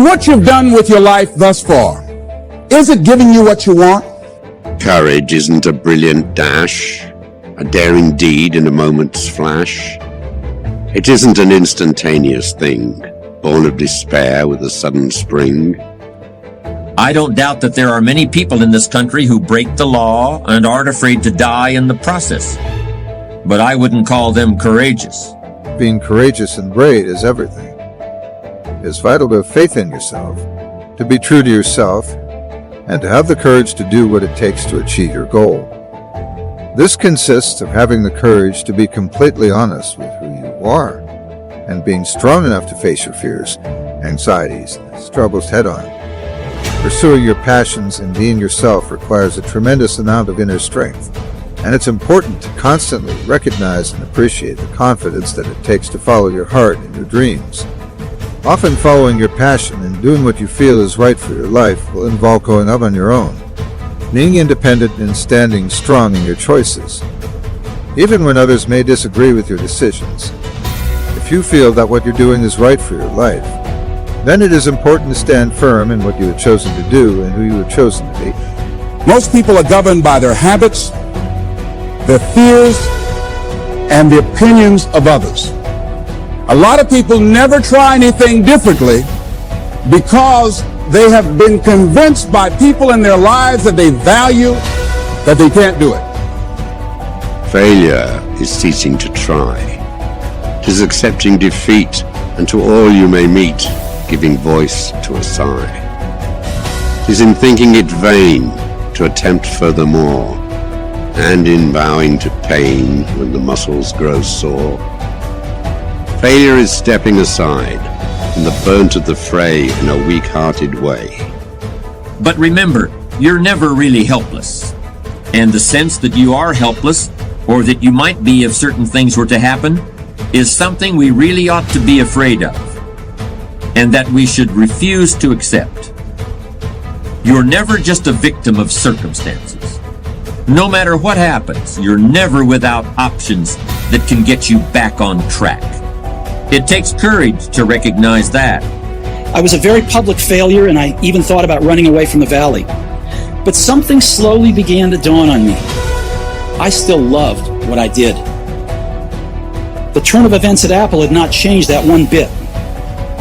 In what you've done with your life thus far, is it giving you what you want? Courage isn't a brilliant dash, a daring deed in a moment's flash. It isn't an instantaneous thing, born of despair with a sudden spring. I don't doubt that there are many people in this country who break the law and aren't afraid to die in the process. But I wouldn't call them courageous. Being courageous and brave is everything. It's vital to have faith in yourself, to be true to yourself, and to have the courage to do what it takes to achieve your goal. This consists of having the courage to be completely honest with who you are, and being strong enough to face your fears, anxieties, and struggles head-on. Pursuing your passions and being yourself requires a tremendous amount of inner strength, and it's important to constantly recognize and appreciate the confidence that it takes to follow your heart and your dreams. Often following your passion and doing what you feel is right for your life will involve going out on your own, being independent and standing strong in your choices. Even when others may disagree with your decisions, if you feel that what you're doing is right for your life, then it is important to stand firm in what you have chosen to do and who you have chosen to be. Most people are governed by their habits, their fears, and the opinions of others. A lot of people never try anything differently because they have been convinced by people in their lives that they value that they can't do it. Failure is ceasing to try. It is accepting defeat, and to all you may meet, giving voice to a sigh. It is in thinking it vain to attempt furthermore, and in bowing to pain when the muscles grow sore. Failure is stepping aside from the burnt of the fray in a weak-hearted way. But remember, you're never really helpless. And the sense that you are helpless, or that you might be if certain things were to happen, is something we really ought to be afraid of, and that we should refuse to accept. You're never just a victim of circumstances. No matter what happens, you're never without options that can get you back on track. It takes courage to recognize that. I was a very public failure, and I even thought about running away from the valley. But something slowly began to dawn on me. I still loved what I did. The turn of events at Apple had not changed that one bit.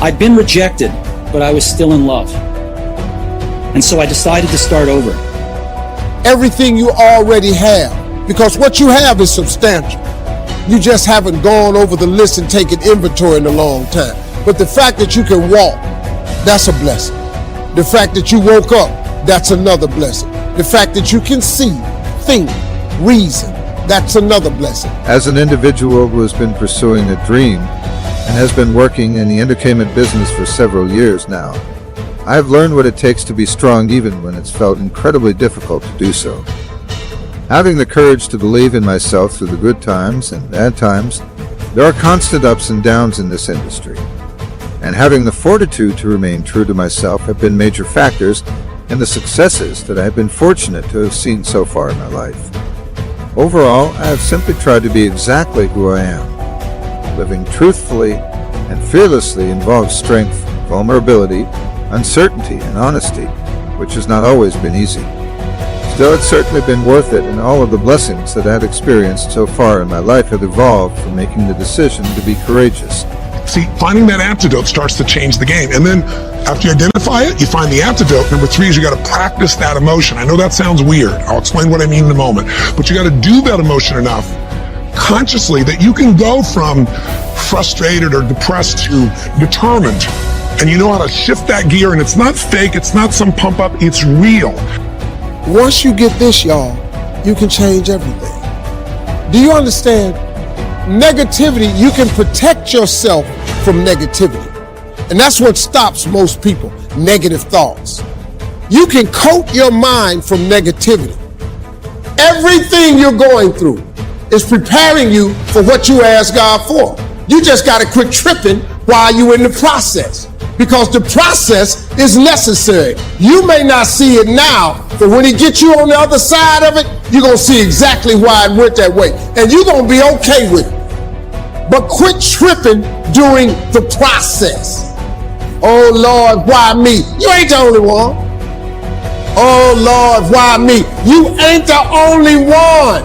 I'd been rejected, but I was still in love. And so I decided to start over. Everything you already have, because what you have is substantial. You just haven't gone over the list and taken inventory in a long time. But the fact that you can walk, that's a blessing. The fact that you woke up, that's another blessing. The fact that you can see, think, reason, that's another blessing. As an individual who has been pursuing a dream and has been working in the entertainment business for several years now, I have learned what it takes to be strong even when it's felt incredibly difficult to do so. Having the courage to believe in myself through the good times and bad times, there are constant ups and downs in this industry. And having the fortitude to remain true to myself have been major factors in the successes that I have been fortunate to have seen so far in my life. Overall, I have simply tried to be exactly who I am. Living truthfully and fearlessly involves strength, vulnerability, uncertainty, and honesty, which has not always been easy. Still, it's certainly been worth it, and all of the blessings that I've experienced so far in my life have evolved from making the decision to be courageous. See, finding that antidote starts to change the game. And then after you identify it, you find the antidote. Number 3 is you got to practice that emotion. I know that sounds weird. I'll explain what I mean in a moment. But you got to do that emotion enough consciously that you can go from frustrated or depressed to determined. And you know how to shift that gear, and it's not fake, it's not some pump up, it's real. Once you get this, y'all, you can change everything. Do you understand? Negativity, you can protect yourself from negativity. And that's what stops most people, negative thoughts. You can coat your mind from negativity. Everything you're going through is preparing you for what you ask God for. You just got to quit tripping while you're in the process, because the process is necessary. You may not see it now, but when he gets you on the other side of it, you're going to see exactly why it went that way. And you're going to be okay with it. But quit tripping during the process. Oh Lord, why me? You ain't the only one. Oh Lord, why me? You ain't the only one.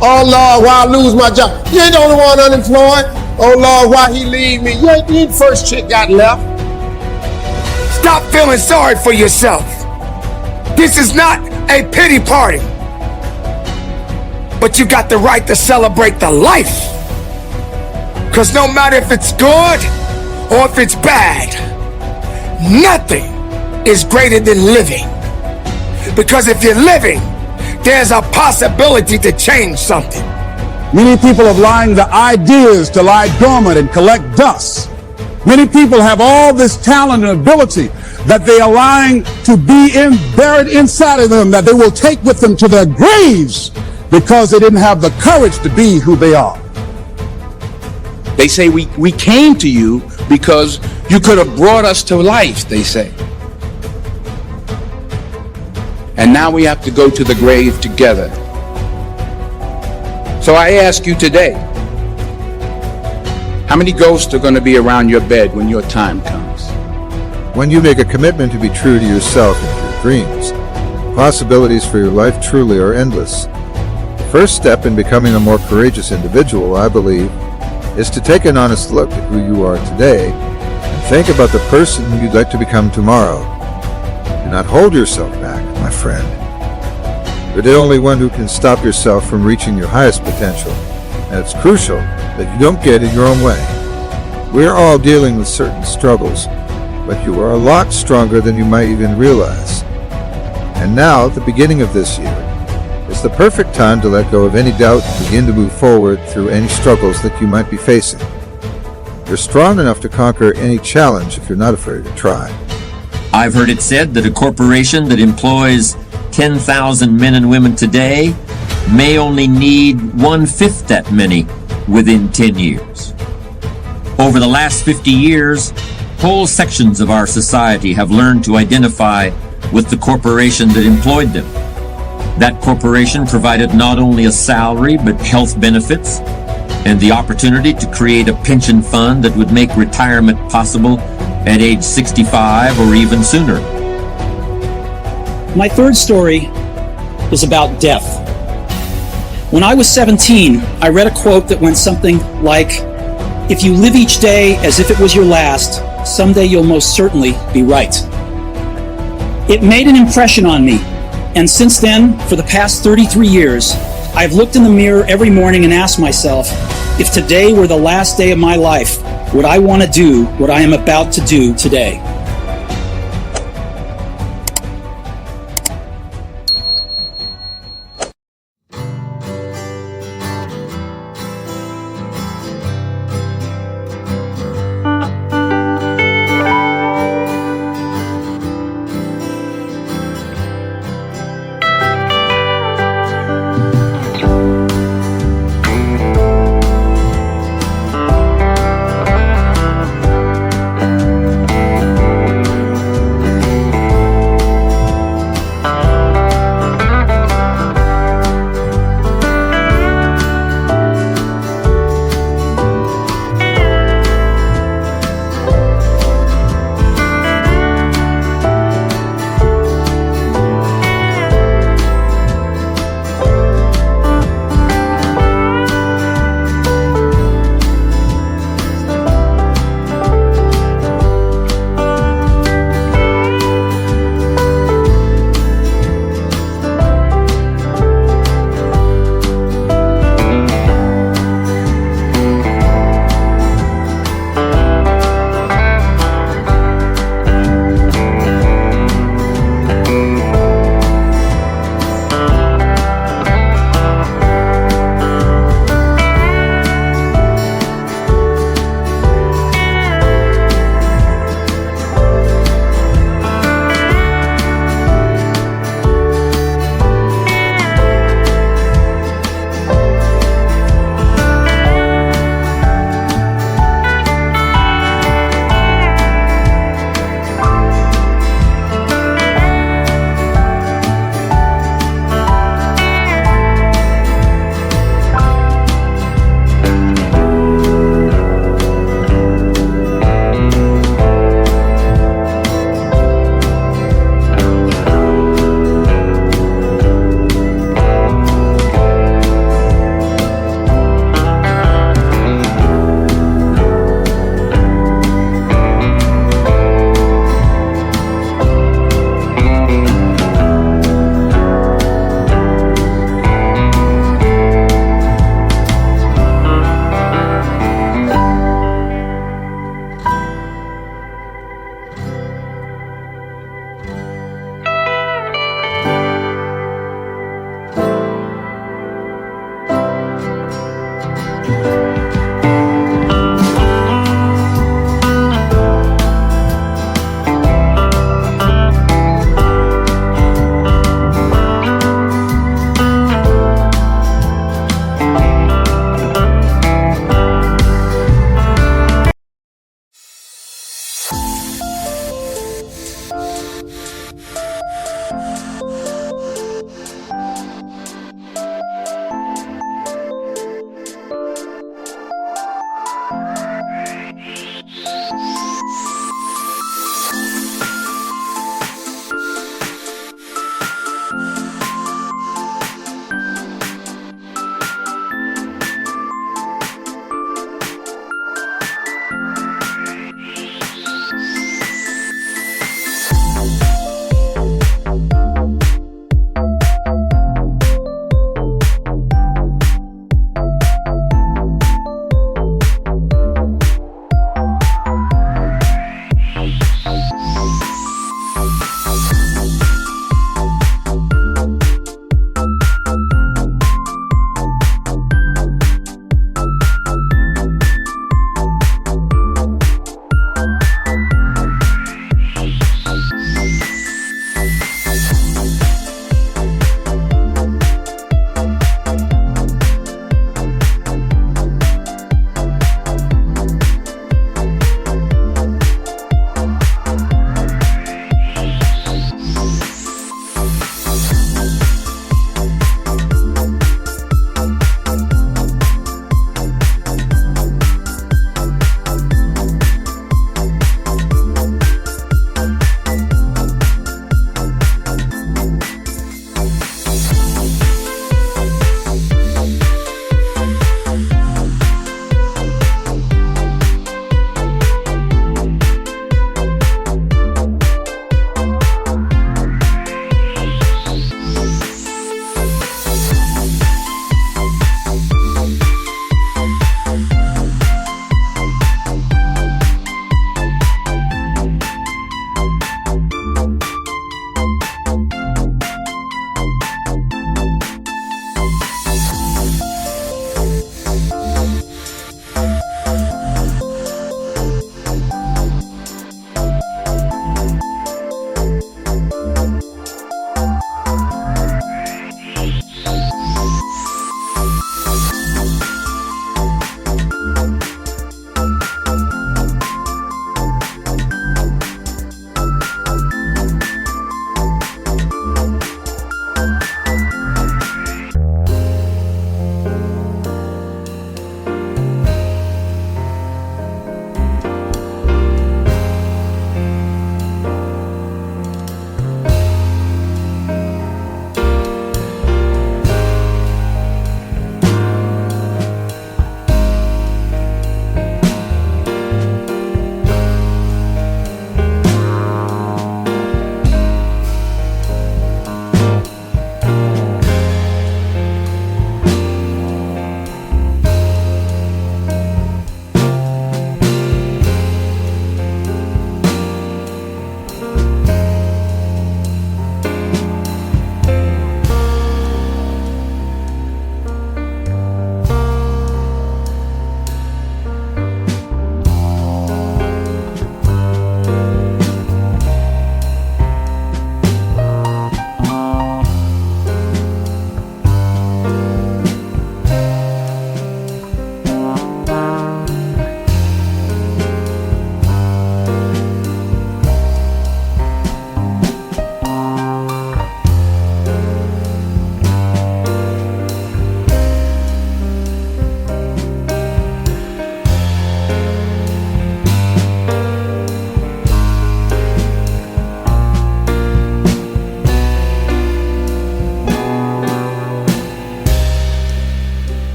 Oh Lord, why I lose my job? You ain't the only one unemployed. Oh Lord, why he leave me? You ain't the first chick got left. Stop feeling sorry for yourself. This is not a pity party. But you got the right to celebrate the life. Because no matter if it's good or if it's bad, nothing is greater than living. Because if you're living, there's a possibility to change something. Many people are allowing the ideas to lie dormant and collect dust. Many people have all this talent and ability that they are allowing to be buried inside of them, that they will take with them to their graves because they didn't have the courage to be who they are. They say we came to you because you could have brought us to life, they say. And now we have to go to the grave together. So I ask you today, how many ghosts are going to be around your bed when your time comes? When you make a commitment to be true to yourself and to your dreams, the possibilities for your life truly are endless. The first step in becoming a more courageous individual, I believe, is to take an honest look at who you are today and think about the person you'd like to become tomorrow. Do not hold yourself back, my friend. You're the only one who can stop yourself from reaching your highest potential, and it's crucial that you don't get in your own way. We're all dealing with certain struggles, but you are a lot stronger than you might even realize. And now, the beginning of this year, is the perfect time to let go of any doubt and begin to move forward through any struggles that you might be facing. You're strong enough to conquer any challenge if you're not afraid to try. I've heard it said that a corporation that employs 10,000 men and women today may only need 1/5 that many within 10 years. Over the last 50 years, whole sections of our society have learned to identify with the corporation that employed them. That corporation provided not only a salary, but health benefits and the opportunity to create a pension fund that would make retirement possible at age 65 or even sooner. My third story is about death. When I was 17, I read a quote that went something like, "If you live each day as if it was your last, someday you'll most certainly be right." It made an impression on me, and since then, for the past 33 years, I've looked in the mirror every morning and asked myself, if today were the last day of my life, would I want to do what I am about to do today?